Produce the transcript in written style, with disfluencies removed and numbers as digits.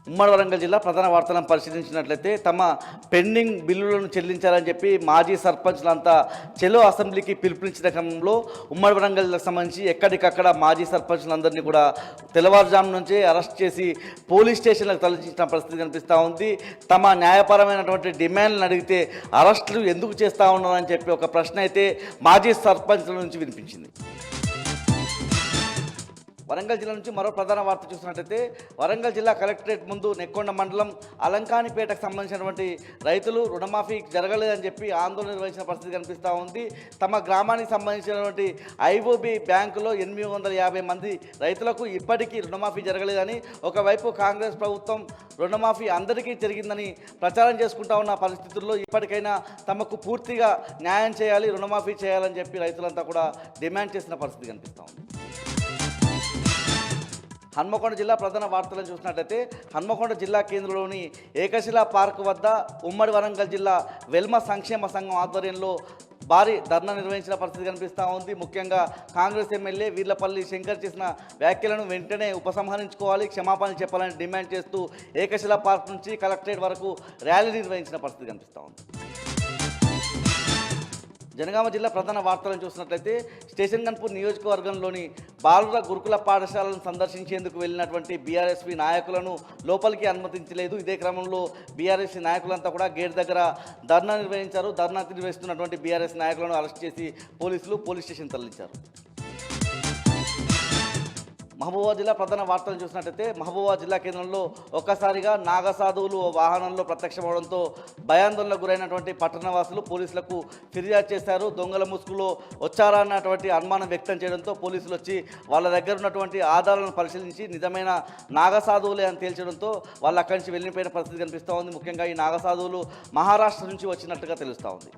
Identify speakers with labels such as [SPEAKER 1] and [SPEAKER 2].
[SPEAKER 1] ఉమ్మడి వరంగల్ జిల్లా ప్రధాన వార్తలను పరిశీలించినట్లయితే తమ పెండింగ్ బిల్లులను చెల్లించాలని చెప్పి మాజీ సర్పంచ్లంతా చెలో అసెంబ్లీకి పిలుపునిచ్చిన క్రమంలో ఉమ్మడి వరంగల్ జిల్లాకు సంబంధించి ఎక్కడికక్కడ మాజీ సర్పంచ్లందరినీ కూడా తెల్లవారుజాము నుంచే అరెస్ట్ చేసి పోలీస్ స్టేషన్లకు తరలించిన పరిస్థితి కనిపిస్తూ ఉంది. తమ న్యాయపరమైనటువంటి డిమాండ్లను అడిగితే అరెస్టులు ఎందుకు చేస్తూ ఉన్నారని చెప్పి ఒక ప్రశ్న అయితే మాజీ సర్పంచ్ల నుంచి వినిపించింది. వరంగల్ జిల్లా నుంచి మరో ప్రధాన వార్త చూసినట్లయితే వరంగల్ జిల్లా కలెక్టరేట్ ముందు నెక్కొండ మండలం అలంకానిపేటకు సంబంధించినటువంటి రైతులు రుణమాఫీ జరగలేదని చెప్పి ఆందోళన నిర్వహించిన పరిస్థితి కనిపిస్తూ ఉంది. తమ గ్రామానికి సంబంధించినటువంటి ఐఓబి బ్యాంకులో 850 మంది రైతులకు ఇప్పటికీ రుణమాఫీ జరగలేదని, ఒకవైపు కాంగ్రెస్ ప్రభుత్వం రుణమాఫీ అందరికీ జరిగిందని ప్రచారం చేసుకుంటా ఉన్న పరిస్థితుల్లో ఇప్పటికైనా తమకు పూర్తిగా న్యాయం చేయాలి, రుణమాఫీ చేయాలని చెప్పి రైతులంతా కూడా డిమాండ్ చేసిన పరిస్థితి కనిపిస్తూ ఉంది. హన్మకొండ జిల్లా ప్రధాన వార్తలను చూసినట్లయితే హన్మకొండ జిల్లా కేంద్రంలోని ఏకశిలా పార్క్ వద్ద ఉమ్మడి వరంగల్ జిల్లా వెల్మ సంక్షేమ సంఘం ఆధ్వర్యంలో భారీ ధర్నా నిర్వహించిన పరిస్థితి కనిపిస్తూ ఉంది. ముఖ్యంగా కాంగ్రెస్ ఎమ్మెల్యే వీర్లపల్లి శంకర్ చేసిన వ్యాఖ్యలను వెంటనే ఉపసంహరించుకోవాలి, క్షమాపణలు చెప్పాలని డిమాండ్ చేస్తూ ఏకశిలా పార్క్ నుంచి కలెక్టరేట్ వరకు ర్యాలీ నిర్వహించిన పరిస్థితి కనిపిస్తూ ఉంది. జనగామ జిల్లా ప్రధాన వార్తలను చూసినట్లయితే స్టేషన్ గన్పూర్ నియోజకవర్గంలోని బాలుర గురుకుల పాఠశాలను సందర్శించేందుకు వెళ్ళినటువంటి బీఆర్ఎస్పీ నాయకులను లోపలికి అనుమతించలేదు. ఇదే క్రమంలో బీఆర్ఎస్ నాయకులంతా కూడా గేట్ దగ్గర ధర్నా నిర్వహించారు. ధర్నా నిర్వహిస్తున్నటువంటి బీఆర్ఎస్ నాయకులను అరెస్ట్ చేసి పోలీసులు పోలీస్ స్టేషన్ తరలించారు. మహబూబాబాద్ జిల్లా ప్రధాన వార్తలు చూసినట్లయితే మహబూబాబాద్ జిల్లా కేంద్రంలో ఒక్కసారిగా నాగసాధువులు వాహనంలో ప్రత్యక్షమవడంతో భయాందోళనకు గురైనటువంటి పట్టణవాసులు పోలీసులకు ఫిర్యాదు చేశారు. దొంగల ముసుగులో వచ్చారా అన్నటువంటి అనుమానం వ్యక్తం చేయడంతో పోలీసులు వచ్చి వాళ్ళ దగ్గర ఉన్నటువంటి ఆధారాలను పరిశీలించి నిజమైన నాగసాధువులే అని తేల్చడంతో వాళ్ళు అక్కడి నుంచి వెళ్ళిపోయిన పరిస్థితి కనిపిస్తూ ఉంది. ముఖ్యంగా ఈ నాగసాధువులు మహారాష్ట్ర నుంచి వచ్చినట్టుగా తెలుస్తూ ఉంది.